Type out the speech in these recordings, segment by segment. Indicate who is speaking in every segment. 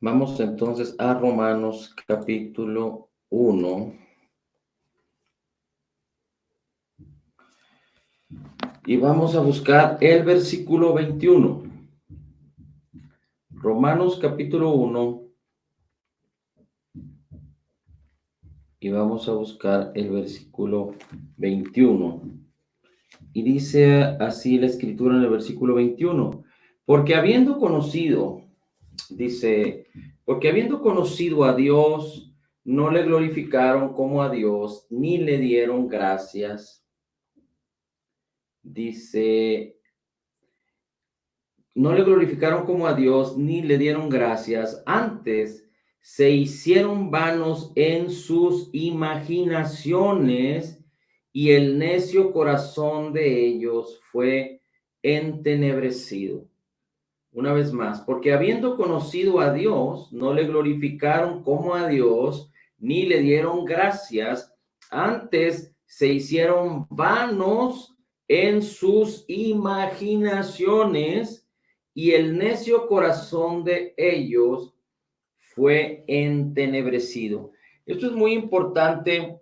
Speaker 1: Vamos entonces a Romanos capítulo 1. Y vamos a buscar el versículo 21. Romanos capítulo 1. Y vamos a buscar el versículo 21. Y dice así la escritura en el versículo 21. Porque habiendo conocido a Dios, no le glorificaron como a Dios, ni le dieron gracias. Dice, no le glorificaron como a Dios, ni le dieron gracias. Antes se hicieron vanos en sus imaginaciones, y el necio corazón de ellos fue entenebrecido. Una vez más, porque habiendo conocido a Dios, no le glorificaron como a Dios, ni le dieron gracias. Antes se hicieron vanos en sus imaginaciones, y el necio corazón de ellos fue entenebrecido. Esto es muy importante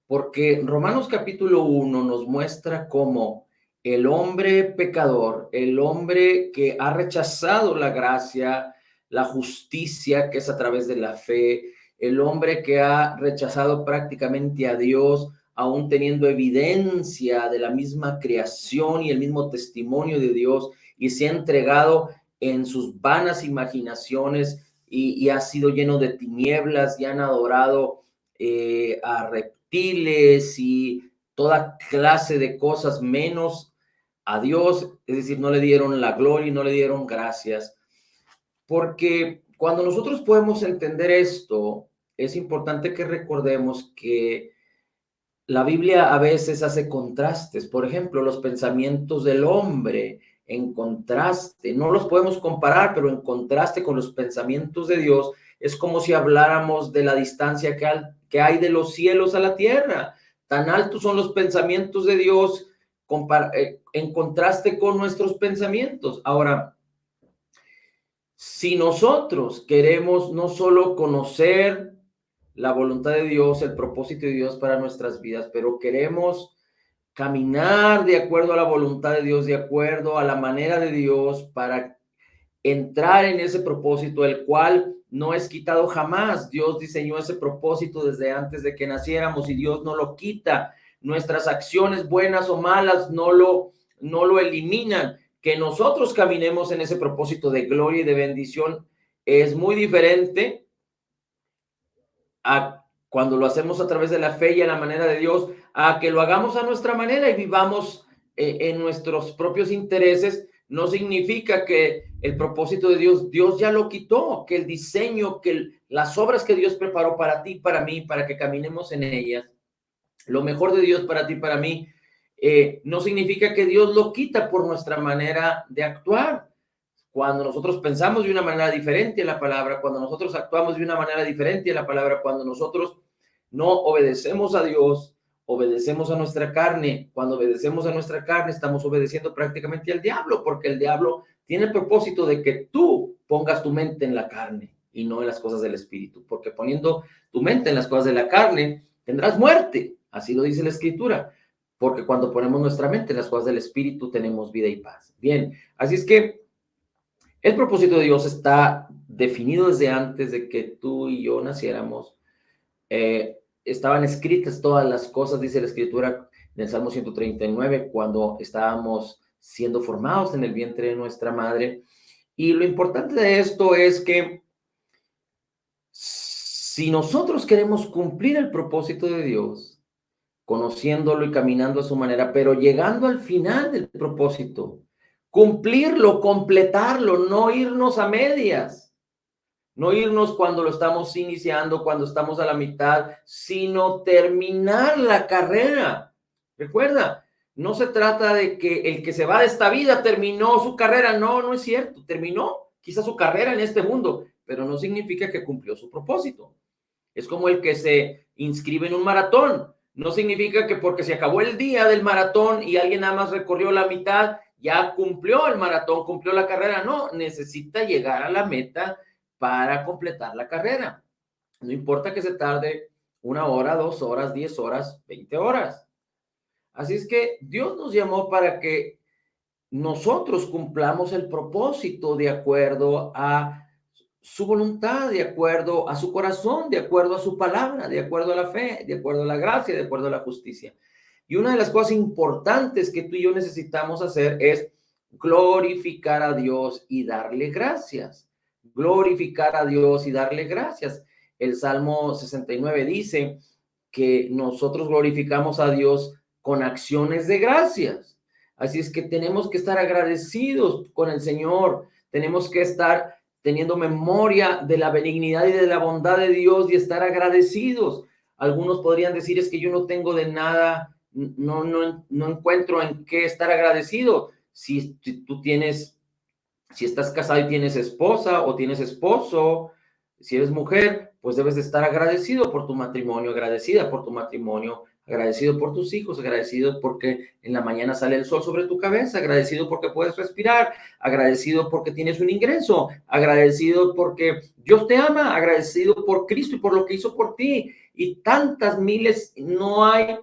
Speaker 1: porque Romanos capítulo 1 nos muestra cómo el hombre pecador, el hombre que ha rechazado la gracia, la justicia que es a través de la fe, el hombre que ha rechazado prácticamente a Dios, aún teniendo evidencia de la misma creación y el mismo testimonio de Dios, y se ha entregado en sus vanas imaginaciones y ha sido lleno de tinieblas, y han adorado a reptiles y toda clase de cosas menos a Dios, es decir, no le dieron la gloria y no le dieron gracias. Porque cuando nosotros podemos entender esto, es importante que recordemos que la Biblia a veces hace contrastes. Por ejemplo, los pensamientos del hombre en contraste, no los podemos comparar, pero en contraste con los pensamientos de Dios, es como si habláramos de la distancia que hay de los cielos a la tierra. Tan altos son los pensamientos de Dios en contraste con nuestros pensamientos. Ahora, si nosotros queremos no solo conocer la voluntad de Dios, el propósito de Dios para nuestras vidas, pero queremos caminar de acuerdo a la voluntad de Dios, de acuerdo a la manera de Dios, para entrar en ese propósito, el cual no es quitado jamás. Dios diseñó ese propósito desde antes de que naciéramos, y Dios no lo quita. Nuestras acciones, buenas o malas, no lo eliminan. Que nosotros caminemos en ese propósito de gloria y de bendición es muy diferente a cuando lo hacemos a través de la fe y a la manera de Dios, a que lo hagamos a nuestra manera y vivamos en nuestros propios intereses. No significa que el propósito de Dios ya lo quitó, que el diseño, las obras que Dios preparó para ti, para mí, para que caminemos en ellas, lo mejor de Dios para ti, para mí, no significa que Dios lo quita por nuestra manera de actuar. Cuando nosotros pensamos de una manera diferente a la palabra, cuando nosotros actuamos de una manera diferente a la palabra, cuando nosotros no obedecemos a Dios, obedecemos a nuestra carne. Cuando obedecemos a nuestra carne, estamos obedeciendo prácticamente al diablo, porque el diablo tiene el propósito de que tú pongas tu mente en la carne y no en las cosas del espíritu, porque poniendo tu mente en las cosas de la carne, tendrás muerte. Así lo dice la escritura, porque cuando ponemos nuestra mente en las cosas del espíritu, tenemos vida y paz. Bien, así es que el propósito de Dios está definido desde antes de que tú y yo naciéramos. Estaban escritas todas las cosas, dice la escritura en el Salmo 139, cuando estábamos siendo formados en el vientre de nuestra madre. Y lo importante de esto es que si nosotros queremos cumplir el propósito de Dios, conociéndolo y caminando a su manera, pero llegando al final del propósito, cumplirlo, completarlo, no irnos a medias, no irnos cuando lo estamos iniciando, cuando estamos a la mitad, sino terminar la carrera. Recuerda, no se trata de que el que se va de esta vida terminó su carrera. No, no es cierto. Terminó quizás su carrera en este mundo, pero no significa que cumplió su propósito. Es como el que se inscribe en un maratón. No significa que porque se acabó el día del maratón y alguien nada más recorrió la mitad, ya cumplió el maratón, cumplió la carrera. No, necesita llegar a la meta para completar la carrera. No importa que se tarde 1 hora, 2 horas, 10 horas, 20 horas. Así es que Dios nos llamó para que nosotros cumplamos el propósito de acuerdo a su voluntad, de acuerdo a su corazón, de acuerdo a su palabra, de acuerdo a la fe, de acuerdo a la gracia, de acuerdo a la justicia. Y una de las cosas importantes que tú y yo necesitamos hacer es glorificar a Dios y darle gracias. Glorificar a Dios y darle gracias. El Salmo 69 dice que nosotros glorificamos a Dios con acciones de gracias. Así es que tenemos que estar agradecidos con el Señor. Tenemos que estar teniendo memoria de la benignidad y de la bondad de Dios y estar agradecidos. Algunos podrían decir, es que yo no tengo de nada, no encuentro en qué estar agradecido. Si estás casado y tienes esposa o tienes esposo, si eres mujer, pues debes de estar agradecido por tu matrimonio, agradecida por tu matrimonio, agradecido por tus hijos, agradecido porque en la mañana sale el sol sobre tu cabeza, agradecido porque puedes respirar, agradecido porque tienes un ingreso, agradecido porque Dios te ama, agradecido por Cristo y por lo que hizo por ti. Y tantas miles, no hay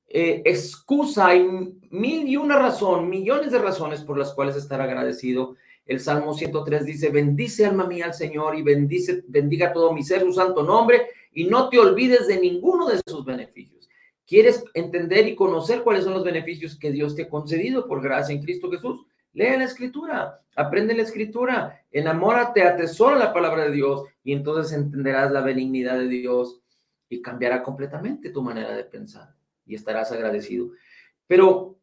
Speaker 1: excusa, hay mil y una razón, millones de razones por las cuales estar agradecido. El Salmo 103 dice, bendice alma mía al Señor y bendiga todo mi ser su santo nombre y no te olvides de ninguno de sus beneficios. ¿Quieres entender y conocer cuáles son los beneficios que Dios te ha concedido por gracia en Cristo Jesús? Lee la Escritura, aprende la Escritura, enamórate, atesora la palabra de Dios y entonces entenderás la benignidad de Dios y cambiará completamente tu manera de pensar y estarás agradecido. Pero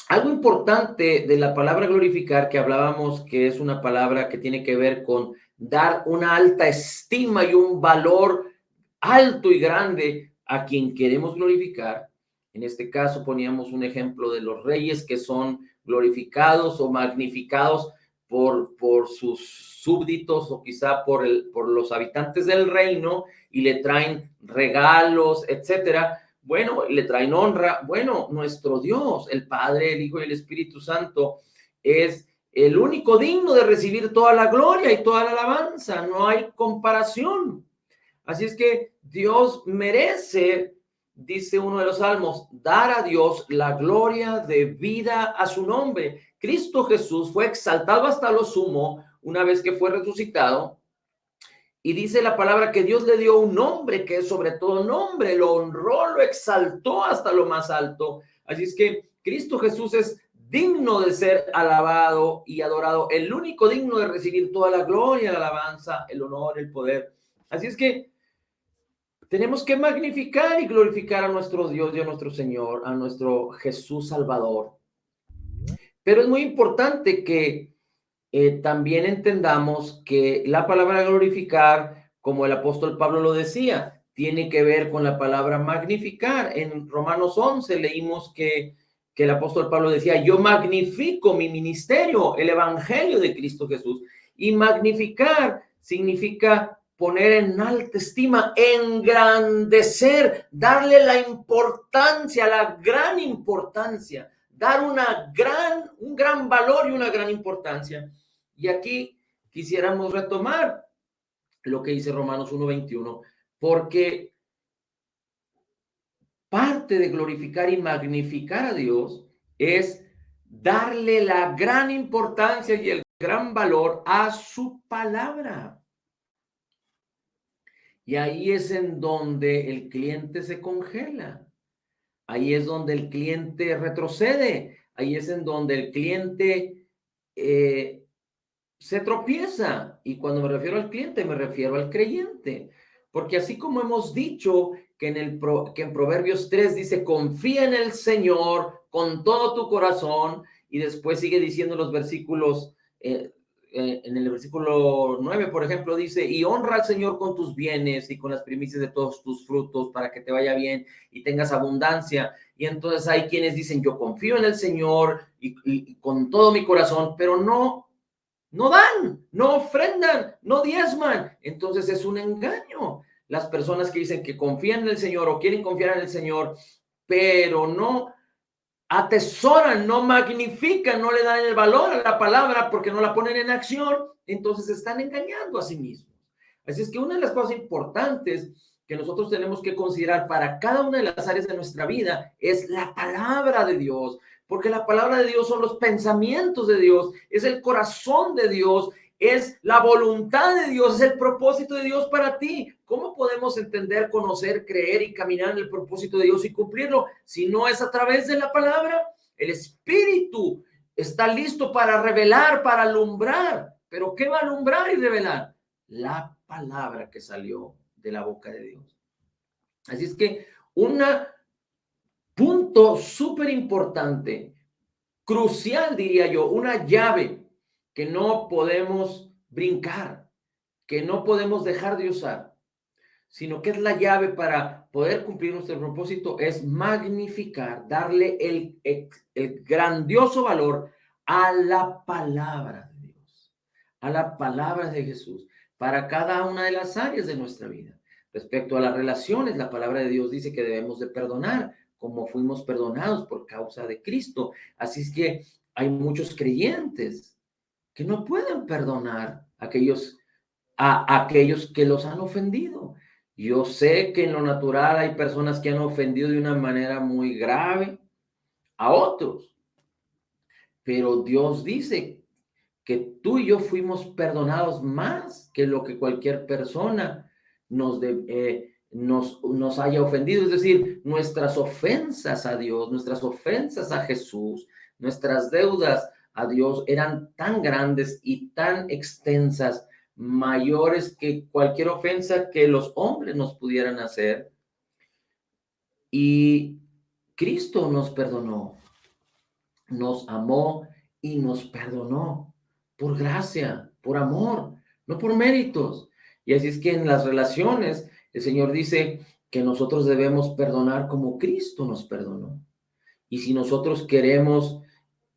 Speaker 1: algo importante de la palabra glorificar, que hablábamos que es una palabra que tiene que ver con dar una alta estima y un valor alto y grande a quien queremos glorificar. En este caso poníamos un ejemplo de los reyes que son glorificados o magnificados por sus súbditos o quizá por los habitantes del reino y le traen regalos, etcétera. Bueno, le traen honra. Bueno, nuestro Dios, el Padre, el Hijo y el Espíritu Santo, es el único digno de recibir toda la gloria y toda la alabanza. No hay comparación. Así es que Dios merece, dice uno de los salmos, dar a Dios la gloria debida a su nombre. Cristo Jesús fue exaltado hasta lo sumo una vez que fue resucitado. Y dice la palabra que Dios le dio un nombre que es sobre todo nombre, lo honró, lo exaltó hasta lo más alto. Así es que Cristo Jesús es digno de ser alabado y adorado, el único digno de recibir toda la gloria, la alabanza, el honor, el poder. Así es que tenemos que magnificar y glorificar a nuestro Dios y a nuestro Señor, a nuestro Jesús Salvador. Pero es muy importante que también entendamos que la palabra glorificar, como el apóstol Pablo lo decía, tiene que ver con la palabra magnificar. En Romanos 11 leímos que el apóstol Pablo decía, yo magnifico mi ministerio, el evangelio de Cristo Jesús. Y magnificar significa poner en alta estima, engrandecer, darle la importancia, la gran importancia, dar un gran valor y una gran importancia. Y aquí quisiéramos retomar lo que dice Romanos 1:21, porque parte de glorificar y magnificar a Dios es darle la gran importancia y el gran valor a su palabra. Y ahí es en donde el cliente se congela. Ahí es donde el cliente retrocede. Ahí es en donde el cliente se tropieza. Y cuando me refiero al cliente, me refiero al creyente. Porque así como hemos dicho que en Proverbios 3 dice, confía en el Señor con todo tu corazón. Y después sigue diciendo los versículos, en el versículo 9, por ejemplo, dice, y honra al Señor con tus bienes y con las primicias de todos tus frutos para que te vaya bien y tengas abundancia. Y entonces hay quienes dicen, yo confío en el Señor y con todo mi corazón, pero no dan, no ofrendan, no diezman. Entonces es un engaño. Las personas que dicen que confían en el Señor o quieren confiar en el Señor, pero no atesoran, no magnifican, no le dan el valor a la palabra porque no la ponen en acción, entonces están engañando a sí mismos. Así es que una de las cosas importantes que nosotros tenemos que considerar para cada una de las áreas de nuestra vida es la palabra de Dios, porque la palabra de Dios son los pensamientos de Dios, es el corazón de Dios, es la voluntad de Dios, es el propósito de Dios para ti. ¿Cómo podemos entender, conocer, creer y caminar en el propósito de Dios y cumplirlo si no es a través de la palabra? El Espíritu está listo para revelar, para alumbrar, pero ¿qué va a alumbrar y revelar? La palabra que salió de la boca de Dios. Así es que un punto súper importante, crucial diría yo, una llave que no podemos brincar, que no podemos dejar de usar, sino que es la llave para poder cumplir nuestro propósito, es magnificar, darle el grandioso valor a la palabra de Dios, a la palabra de Jesús, para cada una de las áreas de nuestra vida. Respecto a las relaciones, la palabra de Dios dice que debemos de perdonar, como fuimos perdonados por causa de Cristo. Así es que hay muchos creyentes que no pueden perdonar a aquellos que los han ofendido. Yo sé que en lo natural hay personas que han ofendido de una manera muy grave a otros, pero Dios dice que tú y yo fuimos perdonados más que lo que cualquier persona nos haya ofendido. Es decir, nuestras ofensas a Dios, nuestras ofensas a Jesús, nuestras deudas a Dios eran tan grandes y tan extensas, mayores que cualquier ofensa que los hombres nos pudieran hacer. Y Cristo nos perdonó, nos amó y nos perdonó por gracia, por amor, no por méritos. Y así es que en las relaciones el Señor dice que nosotros debemos perdonar como Cristo nos perdonó. Y si nosotros queremos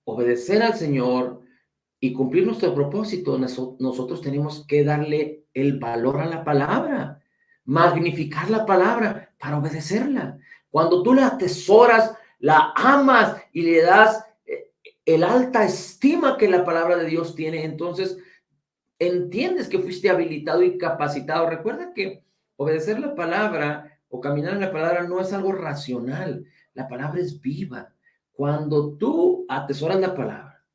Speaker 1: obedecer al Señor y cumplir nuestro propósito, nosotros tenemos que darle el valor a la palabra, magnificar la palabra para obedecerla. Cuando tú la atesoras, la amas y le das el alta estima que la palabra de Dios tiene, entonces entiendes que fuiste habilitado y capacitado. Recuerda que obedecer la palabra o caminar en la palabra no es algo racional. La palabra es viva. Cuando tú atesoras la palabra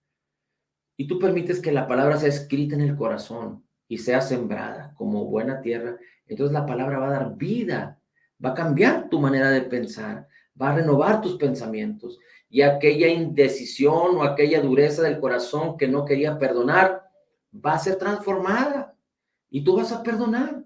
Speaker 1: y tú permites que la palabra sea escrita en el corazón y sea sembrada como buena tierra, entonces la palabra va a dar vida, va a cambiar tu manera de pensar, va a renovar tus pensamientos, y aquella indecisión o aquella dureza del corazón que no quería perdonar va a ser transformada y tú vas a perdonar.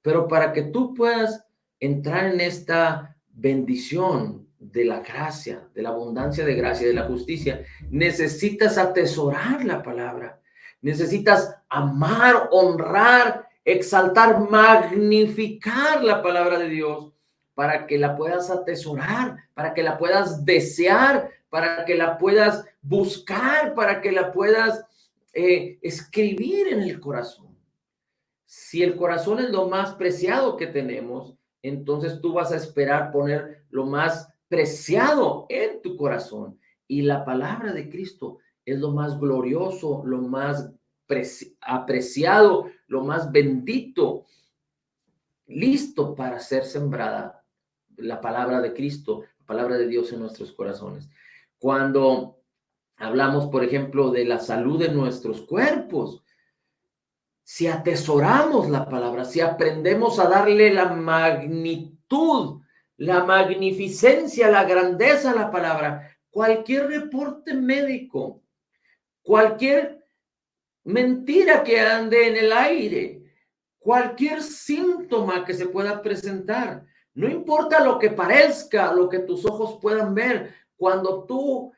Speaker 1: Pero para que tú puedas entrar en esta bendición de la gracia, de la abundancia de gracia, de la justicia, necesitas atesorar la palabra, necesitas amar, honrar, exaltar, magnificar la palabra de Dios para que la puedas atesorar, para que la puedas desear, para que la puedas buscar, para que la puedas escribir en el corazón. Si el corazón es lo más preciado que tenemos, entonces tú vas a esperar poner lo más preciado en tu corazón. Y la palabra de Cristo es lo más glorioso, lo más apreciado, lo más bendito, listo para ser sembrada la palabra de Cristo, la palabra de Dios en nuestros corazones. Cuando hablamos, por ejemplo, de la salud de nuestros cuerpos, si atesoramos la palabra, si aprendemos a darle la magnitud, la magnificencia, la grandeza a la palabra, cualquier reporte médico, cualquier mentira que ande en el aire, cualquier síntoma que se pueda presentar, no importa lo que parezca, lo que tus ojos puedan ver, cuando tú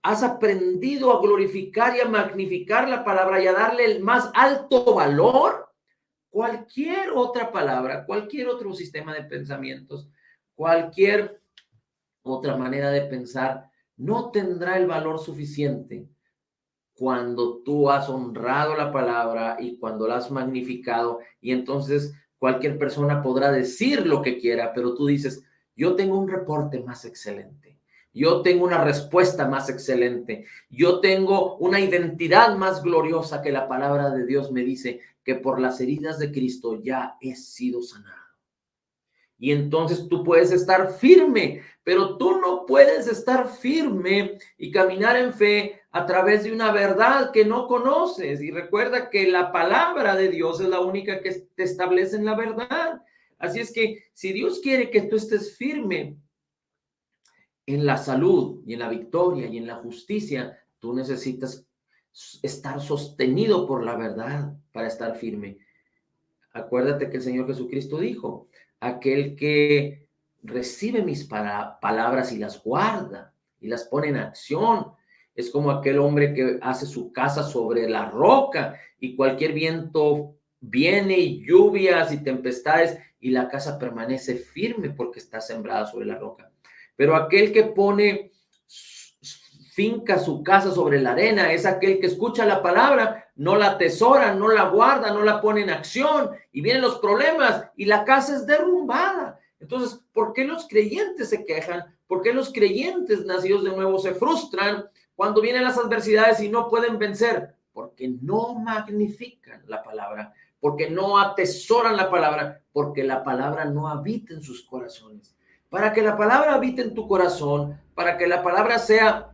Speaker 1: has aprendido a glorificar y a magnificar la palabra y a darle el más alto valor, cualquier otra palabra, cualquier otro sistema de pensamientos, cualquier otra manera de pensar, no tendrá el valor suficiente cuando tú has honrado la palabra y cuando la has magnificado, y entonces cualquier persona podrá decir lo que quiera, pero tú dices, yo tengo un reporte más excelente, Yo tengo una respuesta más excelente. Yo tengo una identidad más gloriosa que la palabra de Dios me dice que por las heridas de Cristo ya he sido sanado. Y entonces tú puedes estar firme, pero tú no puedes estar firme y caminar en fe a través de una verdad que no conoces. Y recuerda que la palabra de Dios es la única que te establece en la verdad. Así es que si Dios quiere que tú estés firme en la salud y en la victoria y en la justicia, tú necesitas estar sostenido por la verdad para estar firme. Acuérdate que el Señor Jesucristo dijo, aquel que recibe mis palabras y las guarda y las pone en acción, es como aquel hombre que hace su casa sobre la roca y cualquier viento viene y lluvias y tempestades y la casa permanece firme porque está sembrada sobre la roca. Pero aquel que finca su casa sobre la arena es aquel que escucha la palabra, no la atesora, no la guarda, no la pone en acción y vienen los problemas y la casa es derrumbada. Entonces, ¿por qué los creyentes se quejan? ¿Por qué los creyentes nacidos de nuevo se frustran cuando vienen las adversidades y no pueden vencer? Porque no magnifican la palabra, porque no atesoran la palabra, porque la palabra no habita en sus corazones. Para que la palabra habite en tu corazón, para que la palabra sea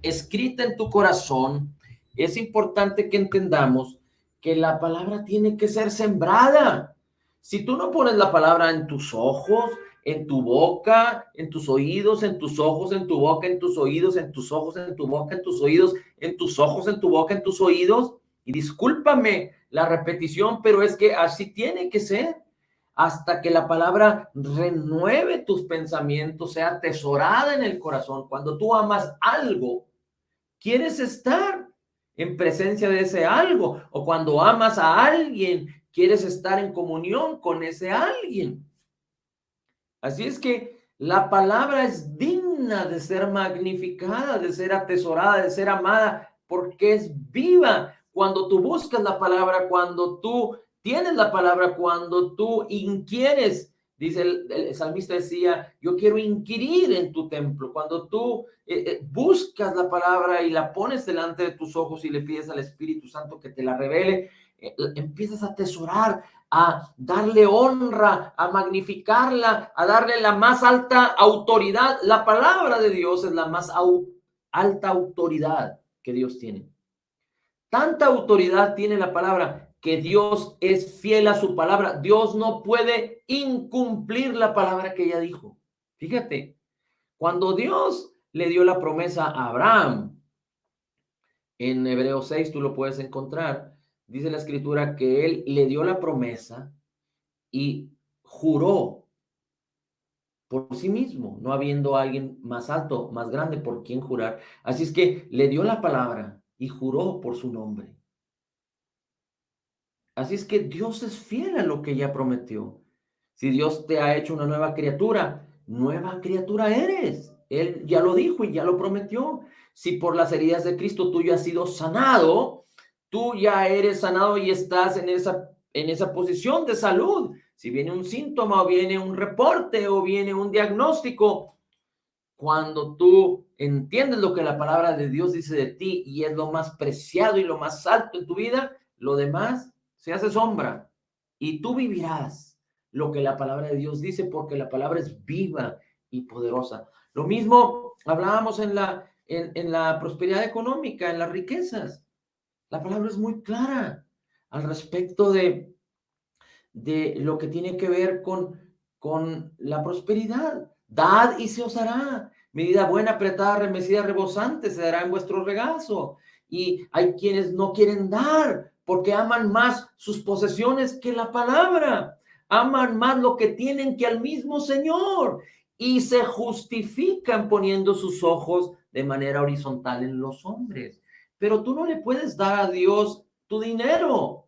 Speaker 1: escrita en tu corazón, es importante que entendamos que la palabra tiene que ser sembrada. Si tú no pones la palabra en tus ojos, en tu boca, en tus oídos, en tus ojos, en tu boca, en tus oídos, en tus ojos, en tu boca, en tus oídos, en tus ojos, en tu boca, en tus oídos, y discúlpame la repetición, pero es que así tiene que ser hasta que la palabra renueve tus pensamientos, sea atesorada en el corazón. Cuando tú amas algo, quieres estar en presencia de ese algo, o cuando amas a alguien, quieres estar en comunión con ese alguien. Así es que la palabra es digna de ser magnificada, de ser atesorada, de ser amada, porque es viva. Cuando tú buscas la palabra, cuando tú tienes la palabra, cuando tú inquieres, dice el salmista decía, yo quiero inquirir en tu templo. Cuando tú buscas la palabra y la pones delante de tus ojos y le pides al Espíritu Santo que te la revele, empiezas a atesorar, a darle honra, a magnificarla, a darle la más alta autoridad. La palabra de Dios es la más alta autoridad que Dios tiene. Tanta autoridad tiene la palabra que Dios es fiel a su palabra. Dios no puede incumplir la palabra que ella dijo. Fíjate, cuando Dios le dio la promesa a Abraham, en Hebreos 6 tú lo puedes encontrar, dice la escritura que él le dio la promesa y juró por sí mismo, no habiendo alguien más alto, más grande por quien jurar. Así es que le dio la palabra y juró por su nombre. Así es que Dios es fiel a lo que ya prometió. Si Dios te ha hecho una nueva criatura eres. Él ya lo dijo y ya lo prometió. Si por las heridas de Cristo tú ya has sido sanado, tú ya eres sanado y estás en esa posición de salud. Si viene un síntoma o viene un reporte o viene un diagnóstico, cuando tú entiendes lo que la palabra de Dios dice de ti y es lo más preciado y lo más alto en tu vida, lo demás se hace sombra y tú vivirás lo que la palabra de Dios dice porque la palabra es viva y poderosa. Lo mismo hablábamos en la prosperidad económica, en las riquezas. La palabra es muy clara al respecto de lo que tiene que ver con la prosperidad. Dad y se os hará. Medida buena, apretada, remecida, rebosante, se dará en vuestro regazo. Y hay quienes no quieren dar porque aman más sus posesiones que la palabra. Aman más lo que tienen que al mismo Señor. Y se justifican poniendo sus ojos de manera horizontal en los hombres. Pero tú no le puedes dar a Dios tu dinero.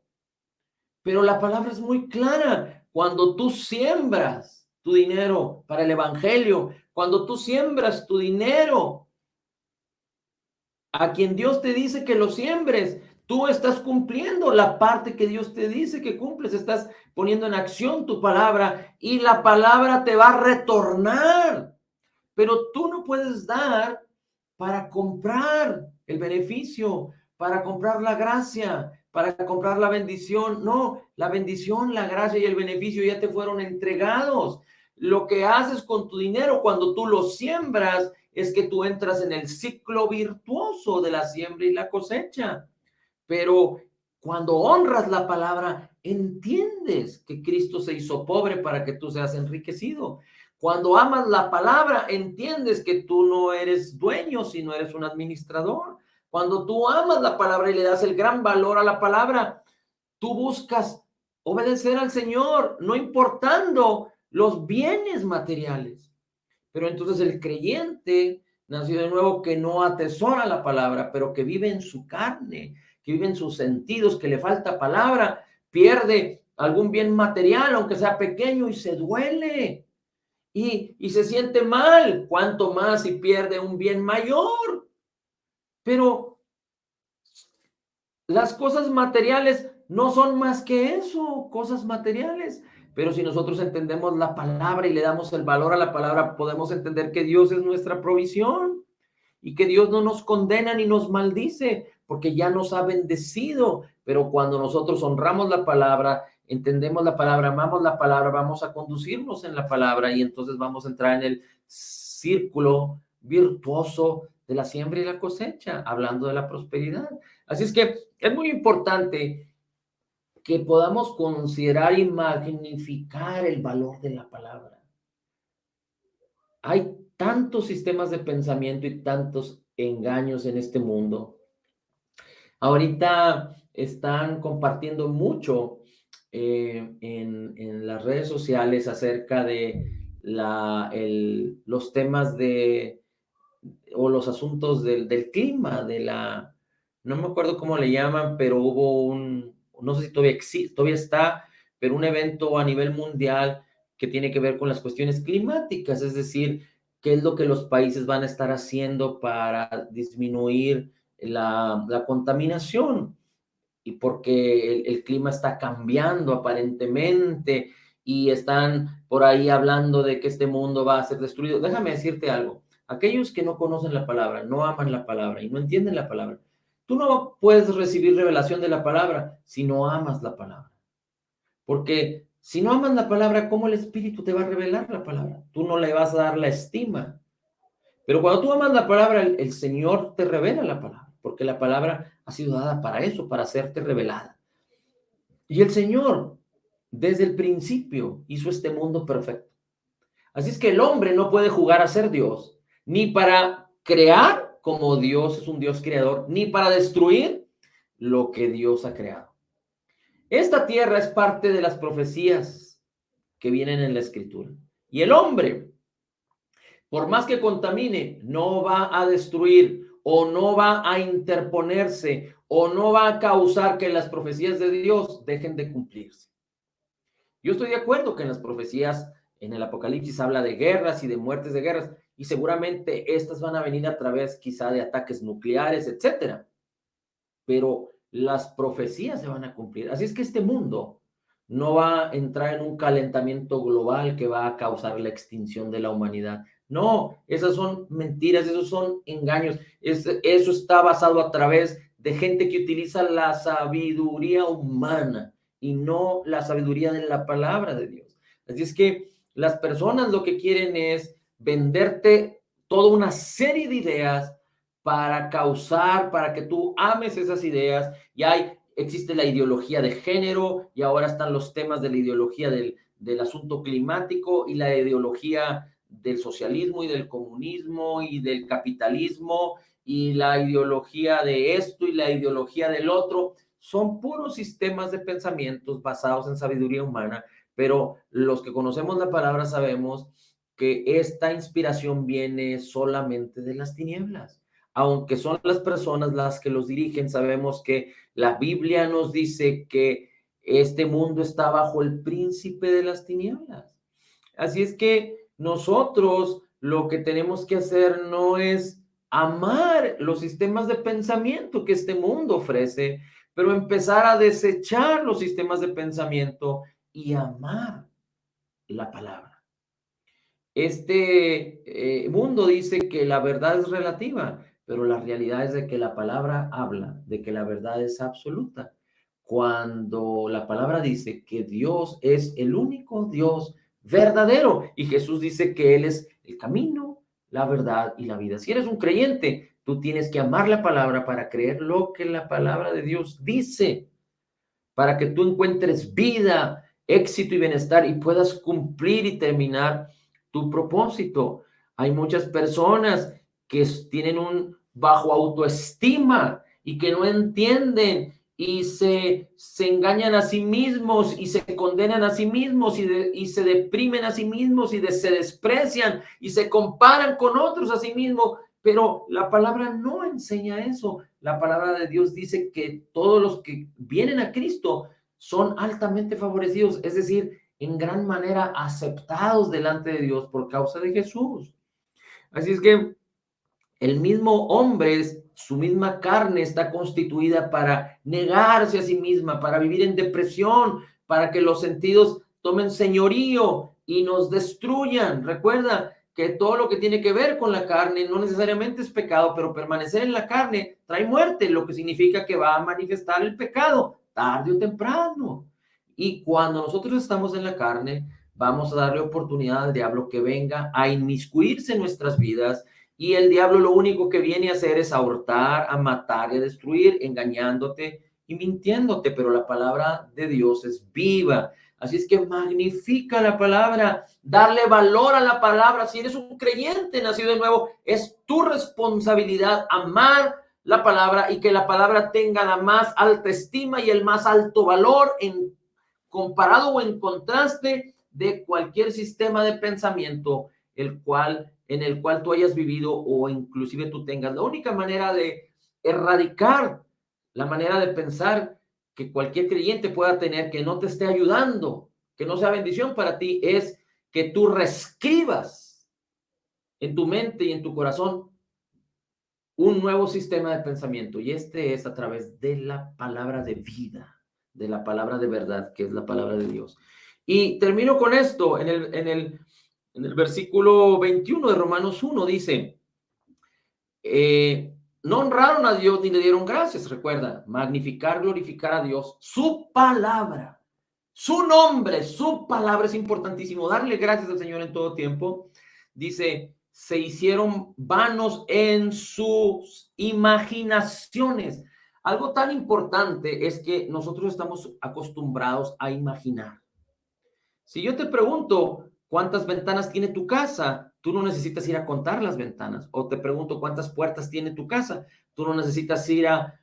Speaker 1: Pero la palabra es muy clara. Cuando tú siembras tu dinero para el evangelio, cuando tú siembras tu dinero a quien Dios te dice que lo siembres, tú estás cumpliendo la parte que Dios te dice que cumples, estás poniendo en acción tu palabra y la palabra te va a retornar. pero tú no puedes dar para comprar el beneficio, para comprar la gracia, para comprar la bendición. No, la bendición, la gracia y el beneficio ya te fueron entregados. Lo que haces con tu dinero cuando tú lo siembras es que tú entras en el ciclo virtuoso de la siembra y la cosecha. Pero cuando honras la palabra, entiendes que Cristo se hizo pobre para que tú seas enriquecido. Cuando amas la palabra, entiendes que tú no eres dueño, sino eres un administrador. Cuando tú amas la palabra y le das el gran valor a la palabra, tú buscas obedecer al Señor, no importando los bienes materiales. Pero entonces el creyente nacido de nuevo que no atesora la palabra, pero que vive en su carne, que vive en sus sentidos, que le falta palabra, pierde algún bien material, aunque sea pequeño, y se duele y se siente mal. Cuanto más si pierde un bien mayor. Pero las cosas materiales no son más que eso, cosas materiales. Pero si nosotros entendemos la palabra y le damos el valor a la palabra, podemos entender que Dios es nuestra provisión y que Dios no nos condena ni nos maldice, porque ya nos ha bendecido. Pero cuando nosotros honramos la palabra, entendemos la palabra, amamos la palabra, vamos a conducirnos en la palabra y entonces vamos a entrar en el círculo virtuoso de la siembra y la cosecha, hablando de la prosperidad. Así es que es muy importante que podamos considerar y magnificar el valor de la palabra. Hay tantos sistemas de pensamiento y tantos engaños en este mundo. Ahorita están compartiendo mucho en las redes sociales acerca de los temas o los asuntos del clima, no me acuerdo cómo le llaman, pero hubo no sé si todavía existe, todavía está, pero un evento a nivel mundial que tiene que ver con las cuestiones climáticas, es decir, qué es lo que los países van a estar haciendo para disminuir la contaminación, y porque el clima está cambiando aparentemente, y están por ahí hablando de que este mundo va a ser destruido. Déjame decirte algo. Aquellos que no conocen la palabra, no aman la palabra y no entienden la palabra, tú no puedes recibir revelación de la palabra si no amas la palabra. Porque si no amas la palabra, ¿cómo el Espíritu te va a revelar la palabra? Tú no le vas a dar la estima. Pero cuando tú amas la palabra, el Señor te revela la palabra, porque la palabra ha sido dada para eso, para hacerte revelada. Y el Señor, desde el principio, hizo este mundo perfecto. Así es que el hombre no puede jugar a ser Dios, ni para crear, como Dios es un Dios creador, ni para destruir lo que Dios ha creado. Esta tierra es parte de las profecías que vienen en la Escritura. Y el hombre, por más que contamine, no va a destruir o no va a interponerse o no va a causar que las profecías de Dios dejen de cumplirse. Yo estoy de acuerdo que en las profecías, en el Apocalipsis, habla de guerras y de muertes de guerras, y seguramente estas van a venir a través quizá de ataques nucleares, etcétera. Pero las profecías se van a cumplir. Así es que este mundo no va a entrar en un calentamiento global que va a causar la extinción de la humanidad. No, esas son mentiras, esos son engaños. Eso está basado a través de gente que utiliza la sabiduría humana y no la sabiduría de la palabra de Dios. Así es que las personas lo que quieren es venderte toda una serie de ideas para causar, para que tú ames esas ideas. Y existe la ideología de género, y ahora están los temas de la ideología del asunto climático y la ideología del socialismo y del comunismo y del capitalismo y la ideología de esto y la ideología del otro. Son puros sistemas de pensamientos basados en sabiduría humana, pero los que conocemos la palabra sabemos que esta inspiración viene solamente de las tinieblas. Aunque son las personas las que los dirigen, sabemos que la Biblia nos dice que este mundo está bajo el príncipe de las tinieblas. Así es que nosotros lo que tenemos que hacer no es amar los sistemas de pensamiento que este mundo ofrece, pero empezar a desechar los sistemas de pensamiento y amar la palabra. este mundo dice que la verdad es relativa, pero la realidad es de que la palabra habla, de que la verdad es absoluta. Cuando la palabra dice que Dios es el único Dios verdadero y Jesús dice que Él es el camino, la verdad y la vida. Si eres un creyente, tú tienes que amar la palabra para creer lo que la palabra de Dios dice, para que tú encuentres vida, éxito y bienestar y puedas cumplir y terminar tu propósito. Hay muchas personas que tienen un bajo autoestima y que no entienden y se engañan a sí mismos y se condenan a sí mismos y se deprimen a sí mismos y se desprecian y se comparan con otros a sí mismos. Pero la palabra no enseña eso. La palabra de Dios dice que todos los que vienen a Cristo son altamente favorecidos, es decir, en gran manera aceptados delante de Dios por causa de Jesús. Así es que el mismo hombre, su misma carne está constituida para negarse a sí misma, para vivir en depresión, para que los sentidos tomen señorío y nos destruyan. Recuerda que todo lo que tiene que ver con la carne no necesariamente es pecado, pero permanecer en la carne trae muerte, lo que significa que va a manifestar el pecado tarde o temprano. Y cuando nosotros estamos en la carne, vamos a darle oportunidad al diablo que venga a inmiscuirse en nuestras vidas, y el diablo lo único que viene a hacer es a hurtar, a matar y a destruir, engañándote y mintiéndote, pero la palabra de Dios es viva. Así es que magnifica la palabra, darle valor a la palabra. Si eres un creyente nacido de nuevo, es tu responsabilidad amar la palabra y que la palabra tenga la más alta estima y el más alto valor en comparado o en contraste de cualquier sistema de pensamiento en el cual tú hayas vivido o inclusive tú tengas. La única manera de erradicar la manera de pensar que cualquier creyente pueda tener que no te esté ayudando, que no sea bendición para ti, es que tú reescribas en tu mente y en tu corazón un nuevo sistema de pensamiento, y este es a través de la palabra de vida, de la palabra de verdad, que es la palabra de Dios. Y termino con esto, en el versículo 21 de Romanos 1 dice, no honraron a Dios ni le dieron gracias, recuerda, magnificar, glorificar a Dios, su palabra, su nombre, su palabra es importantísimo, darle gracias al Señor en todo tiempo. Dice, se hicieron vanos en sus imaginaciones. Algo tan importante es que nosotros estamos acostumbrados a imaginar. Si yo te pregunto cuántas ventanas tiene tu casa, tú no necesitas ir a contar las ventanas. O te pregunto cuántas puertas tiene tu casa, tú no necesitas ir a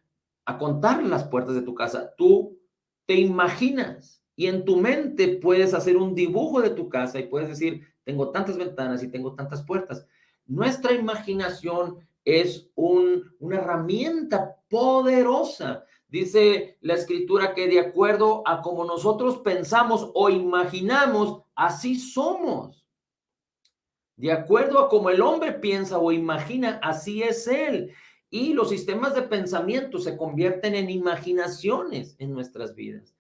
Speaker 1: contar las puertas de tu casa. Tú te imaginas y en tu mente puedes hacer un dibujo de tu casa y puedes decir, tengo tantas ventanas y tengo tantas puertas. Nuestra imaginación es una herramienta poderosa. Dice la escritura que de acuerdo a como nosotros pensamos o imaginamos, así somos. De acuerdo a como el hombre piensa o imagina, así es él. Y los sistemas de pensamiento se convierten en imaginaciones en nuestras vidas.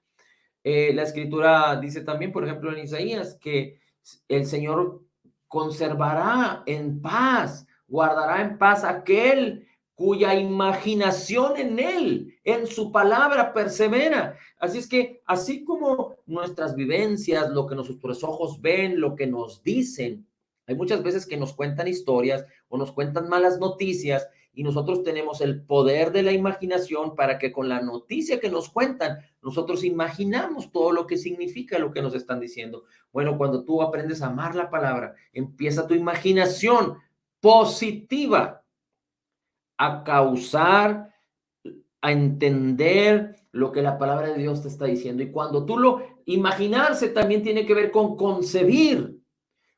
Speaker 1: La escritura dice también, por ejemplo, en Isaías, que el Señor conservará en paz, guardará en paz aquel cuya imaginación en él, en su palabra persevera. Así es que, así como nuestras vivencias, lo que nuestros ojos ven, lo que nos dicen, hay muchas veces que nos cuentan historias o nos cuentan malas noticias y nosotros tenemos el poder de la imaginación para que con la noticia que nos cuentan, nosotros imaginamos todo lo que significa lo que nos están diciendo. Bueno, cuando tú aprendes a amar la palabra, empieza tu imaginación positiva a causar, a entender lo que la palabra de Dios te está diciendo. Y cuando tú imaginarse también tiene que ver con concebir.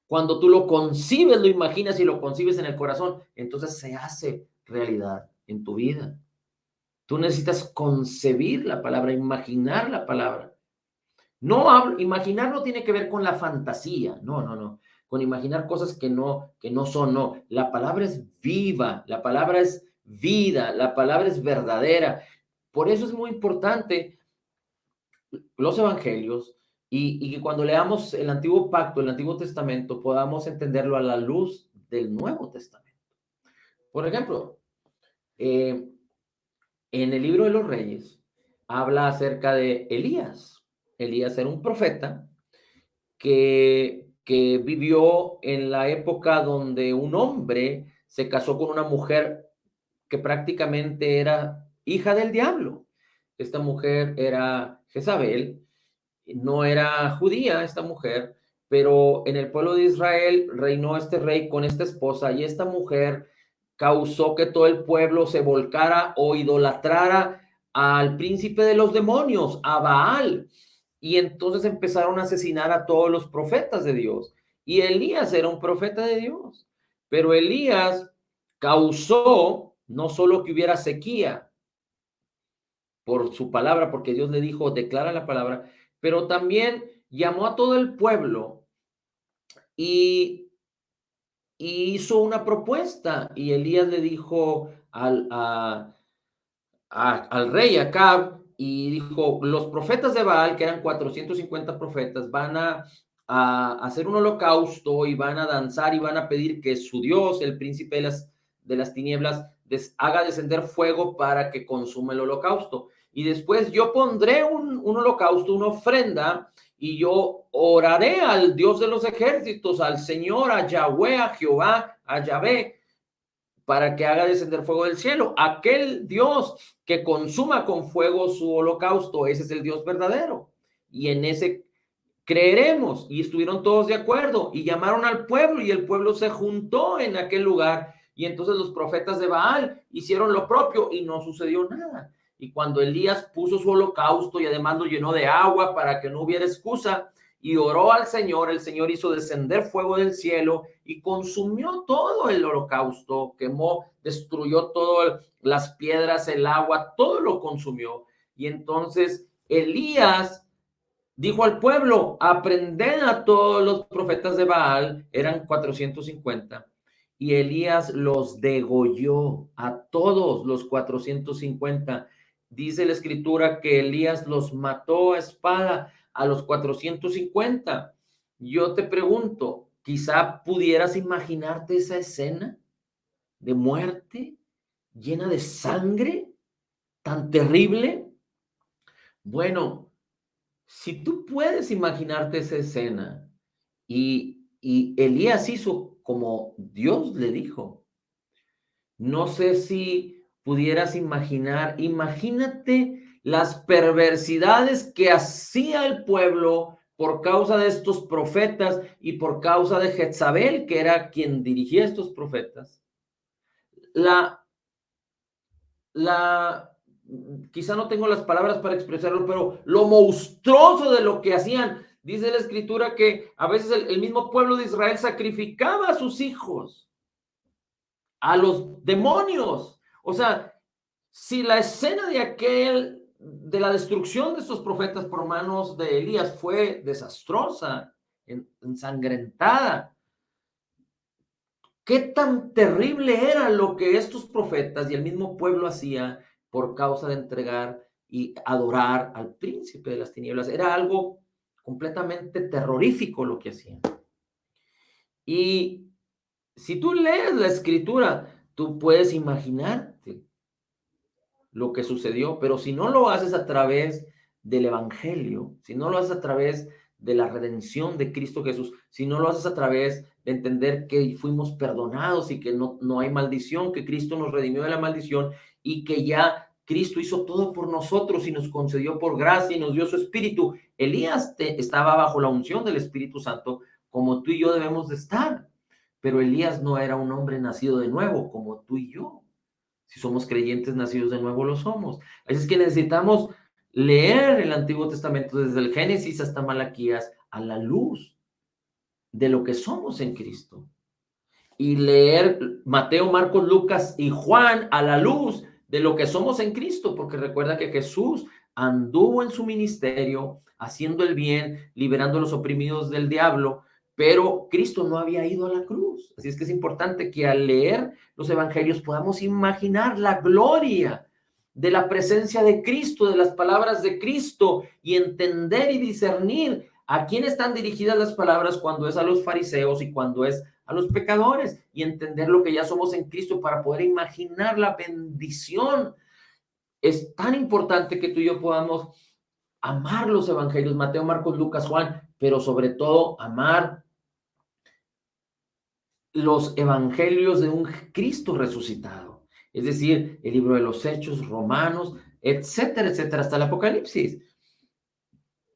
Speaker 1: Cuando tú lo concibes, lo imaginas y lo concibes en el corazón, entonces se hace realidad en tu vida. Tú necesitas concebir la palabra, imaginar la palabra. Imaginar no tiene que ver con la fantasía, no, con imaginar cosas que no son, no. La palabra es viva, la palabra es vida, la palabra es verdadera. Por eso es muy importante los evangelios y que cuando leamos el Antiguo Pacto, el Antiguo Testamento, podamos entenderlo a la luz del Nuevo Testamento. Por ejemplo, en el libro de los Reyes habla acerca de Elías. Elías era un profeta que vivió en la época donde un hombre se casó con una mujer que prácticamente era hija del diablo. Esta mujer era Jezabel, no era judía esta mujer, pero en el pueblo de Israel reinó este rey con esta esposa y esta mujer causó que todo el pueblo se volcara o idolatrara al príncipe de los demonios, a Baal. Y entonces empezaron a asesinar a todos los profetas de Dios. Y Elías era un profeta de Dios. Pero Elías causó no solo que hubiera sequía por su palabra, porque Dios le dijo, declara la palabra, pero también llamó a todo el pueblo y, y hizo una propuesta. Y Elías le dijo al rey Acab y dijo, los profetas de Baal, que eran 450 profetas, van a hacer un holocausto y van a danzar y van a pedir que su Dios, el príncipe de las tinieblas, haga descender fuego para que consuma el holocausto. Y después yo pondré un holocausto, una ofrenda, y yo oraré al Dios de los ejércitos, al Señor, a Yahweh, a Jehová, a Yahvé, para que haga descender fuego del cielo. Aquel Dios que consuma con fuego su holocausto, ese es el Dios verdadero. Y en ese creeremos. Y estuvieron todos de acuerdo y llamaron al pueblo y el pueblo se juntó en aquel lugar. Y entonces los profetas de Baal hicieron lo propio y no sucedió nada. Y cuando Elías puso su holocausto y además lo llenó de agua para que no hubiera excusa, y oró al Señor, el Señor hizo descender fuego del cielo y consumió todo el holocausto, quemó, destruyó todas las piedras, el agua, todo lo consumió. Y entonces Elías dijo al pueblo, aprended a todos los profetas de Baal, eran 450, y Elías los degolló a todos los 450. Dice la escritura que Elías los mató a espada a los 450. Yo te pregunto, quizá pudieras imaginarte esa escena de muerte llena de sangre tan terrible. Bueno, si tú puedes imaginarte esa escena y Elías hizo como Dios le dijo, no sé si pudieras imagínate las perversidades que hacía el pueblo por causa de estos profetas y por causa de Jezabel, que era quien dirigía estos profetas. La quizá no tengo las palabras para expresarlo, pero lo monstruoso de lo que hacían. Dice la escritura que a veces el mismo pueblo de Israel sacrificaba a sus hijos, a los demonios. O sea, si la escena de la destrucción de estos profetas por manos de Elías fue desastrosa, ensangrentada, ¿qué tan terrible era lo que estos profetas y el mismo pueblo hacía por causa de entregar y adorar al príncipe de las tinieblas? Era algo completamente terrorífico lo que hacían. Y si tú lees la escritura, tú puedes imaginarte lo que sucedió, pero si no lo haces a través del evangelio, si no lo haces a través de la redención de Cristo Jesús, si no lo haces a través de entender que fuimos perdonados y que no hay maldición, que Cristo nos redimió de la maldición y que ya Cristo hizo todo por nosotros y nos concedió por gracia y nos dio su espíritu. Elías estaba bajo la unción del Espíritu Santo, como tú y yo debemos de estar, pero Elías no era un hombre nacido de nuevo como tú y yo. Si somos creyentes nacidos de nuevo, lo somos. Así es que necesitamos leer el Antiguo Testamento desde el Génesis hasta Malaquías a la luz de lo que somos en Cristo. Y leer Mateo, Marcos, Lucas y Juan a la luz de lo que somos en Cristo, porque recuerda que Jesús anduvo en su ministerio haciendo el bien, liberando a los oprimidos del diablo, pero Cristo no había ido a la cruz. Así es que es importante que al leer los evangelios podamos imaginar la gloria de la presencia de Cristo, de las palabras de Cristo y entender y discernir ¿A quién están dirigidas las palabras cuando es a los fariseos y cuando es a los pecadores? Y entender lo que ya somos en Cristo para poder imaginar la bendición. Es tan importante que tú y yo podamos amar los evangelios, Mateo, Marcos, Lucas, Juan, pero sobre todo amar los evangelios de un Cristo resucitado. Es decir, el libro de los Hechos, Romanos, etcétera, etcétera, hasta el Apocalipsis.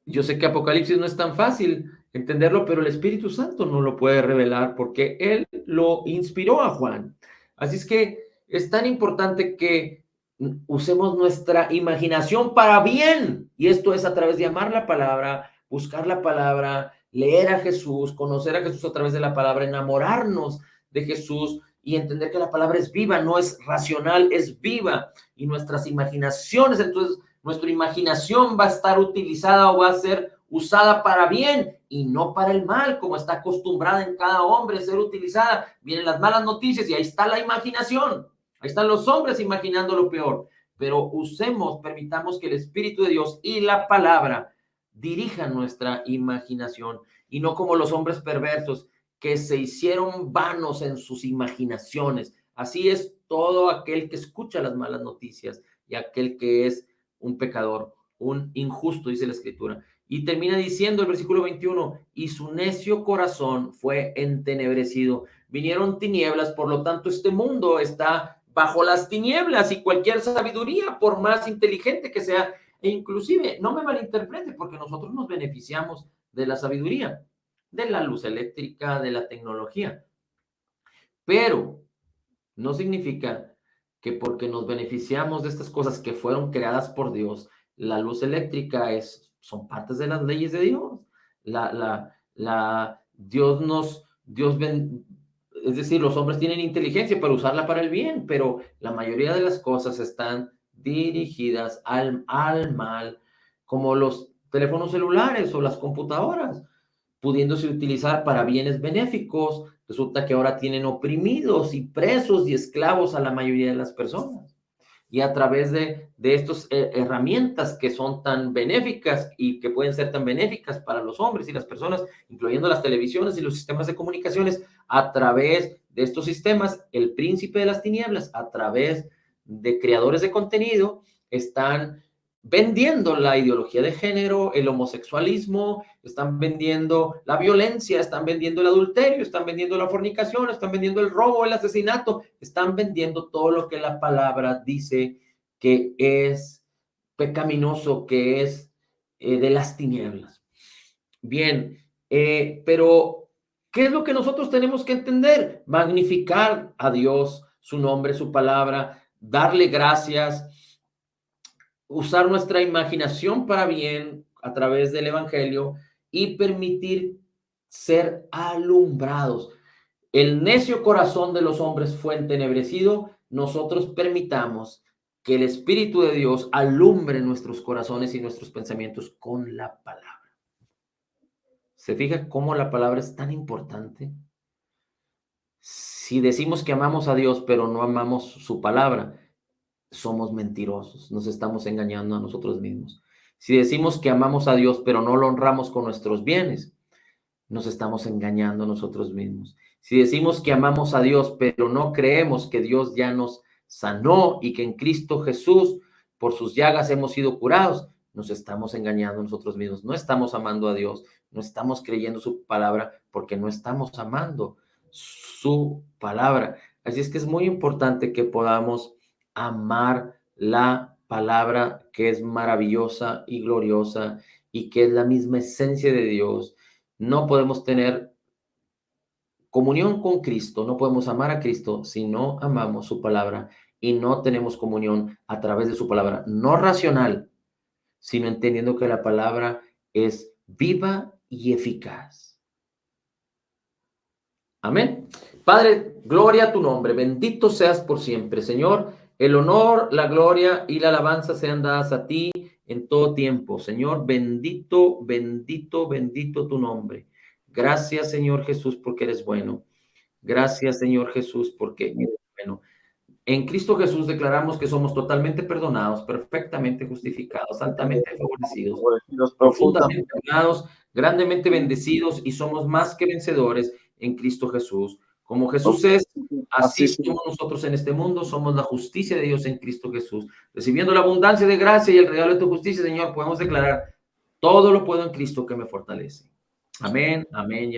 Speaker 1: Yo sé que Apocalipsis no es tan fácil entenderlo, pero el Espíritu Santo no lo puede revelar porque Él lo inspiró a Juan. Así es que es tan importante que usemos nuestra imaginación para bien. Y esto es a través de amar la palabra, buscar la palabra, leer a Jesús, conocer a Jesús a través de la palabra, enamorarnos de Jesús y entender que la palabra es viva, no es racional, es viva. Y nuestras imaginaciones, entonces, nuestra imaginación va a estar utilizada o va a ser usada para bien y no para el mal, como está acostumbrada en cada hombre ser utilizada. Vienen las malas noticias y ahí está la imaginación. Ahí están los hombres imaginando lo peor. Pero usemos, permitamos que el Espíritu de Dios y la palabra dirijan nuestra imaginación y no como los hombres perversos que se hicieron vanos en sus imaginaciones. Así es todo aquel que escucha las malas noticias y aquel que es un pecador, un injusto, dice la Escritura. Y termina diciendo el versículo 21, y su necio corazón fue entenebrecido. Vinieron tinieblas, por lo tanto este mundo está bajo las tinieblas y cualquier sabiduría, por más inteligente que sea, e inclusive, no me malinterprete, porque nosotros nos beneficiamos de la sabiduría, de la luz eléctrica, de la tecnología, pero no significa que porque nos beneficiamos de estas cosas que fueron creadas por Dios, la luz eléctrica son partes de las leyes de Dios. Es decir, los hombres tienen inteligencia para usarla para el bien, pero la mayoría de las cosas están dirigidas al mal, como los teléfonos celulares o las computadoras pudiéndose utilizar para bienes benéficos, resulta que ahora tienen oprimidos y presos y esclavos a la mayoría de las personas. Y a través de estas herramientas que son tan benéficas y que pueden ser tan benéficas para los hombres y las personas, incluyendo las televisiones y los sistemas de comunicaciones, a través de estos sistemas, el príncipe de las tinieblas, a través de creadores de contenido, están vendiendo la ideología de género, el homosexualismo, están vendiendo la violencia, están vendiendo el adulterio, están vendiendo la fornicación, están vendiendo el robo, el asesinato, están vendiendo todo lo que la palabra dice que es pecaminoso, que es de las tinieblas. Bien, pero ¿qué es lo que nosotros tenemos que entender? Magnificar a Dios, su nombre, su palabra, darle gracias, usar nuestra imaginación para bien a través del Evangelio y permitir ser alumbrados. El necio corazón de los hombres fue entenebrecido. Nosotros permitamos que el Espíritu de Dios alumbre nuestros corazones y nuestros pensamientos con la palabra. ¿Se fija cómo la palabra es tan importante? Si decimos que amamos a Dios, pero no amamos su palabra, somos mentirosos, nos estamos engañando a nosotros mismos. Si decimos que amamos a Dios, pero no lo honramos con nuestros bienes, nos estamos engañando a nosotros mismos. Si decimos que amamos a Dios, pero no creemos que Dios ya nos sanó y que en Cristo Jesús, por sus llagas hemos sido curados, nos estamos engañando a nosotros mismos. No estamos amando a Dios, no estamos creyendo su palabra porque no estamos amando su palabra. Así es que es muy importante que podamos amar la palabra que es maravillosa y gloriosa y que es la misma esencia de Dios. No podemos tener comunión con Cristo, no podemos amar a Cristo si no amamos su palabra y no tenemos comunión a través de su palabra, no racional, sino entendiendo que la palabra es viva y eficaz. Amén. Padre, gloria a tu nombre, bendito seas por siempre, Señor. El honor, la gloria y la alabanza sean dadas a ti en todo tiempo. Señor, bendito, bendito, bendito tu nombre. Gracias, Señor Jesús, porque eres bueno. Gracias, Señor Jesús, porque eres bueno. En Cristo Jesús declaramos que somos totalmente perdonados, perfectamente justificados, altamente favorecidos,
Speaker 2: Favorecidos
Speaker 1: profundamente
Speaker 2: profundamente.
Speaker 1: amados, grandemente bendecidos y somos más que vencedores en Cristo Jesús. Como Jesús es, así somos nosotros en este mundo, somos la justicia de Dios en Cristo Jesús. Recibiendo la abundancia de gracia y el regalo de tu justicia, Señor, podemos declarar, todo lo puedo en Cristo que me fortalece. Amén, amén y amén.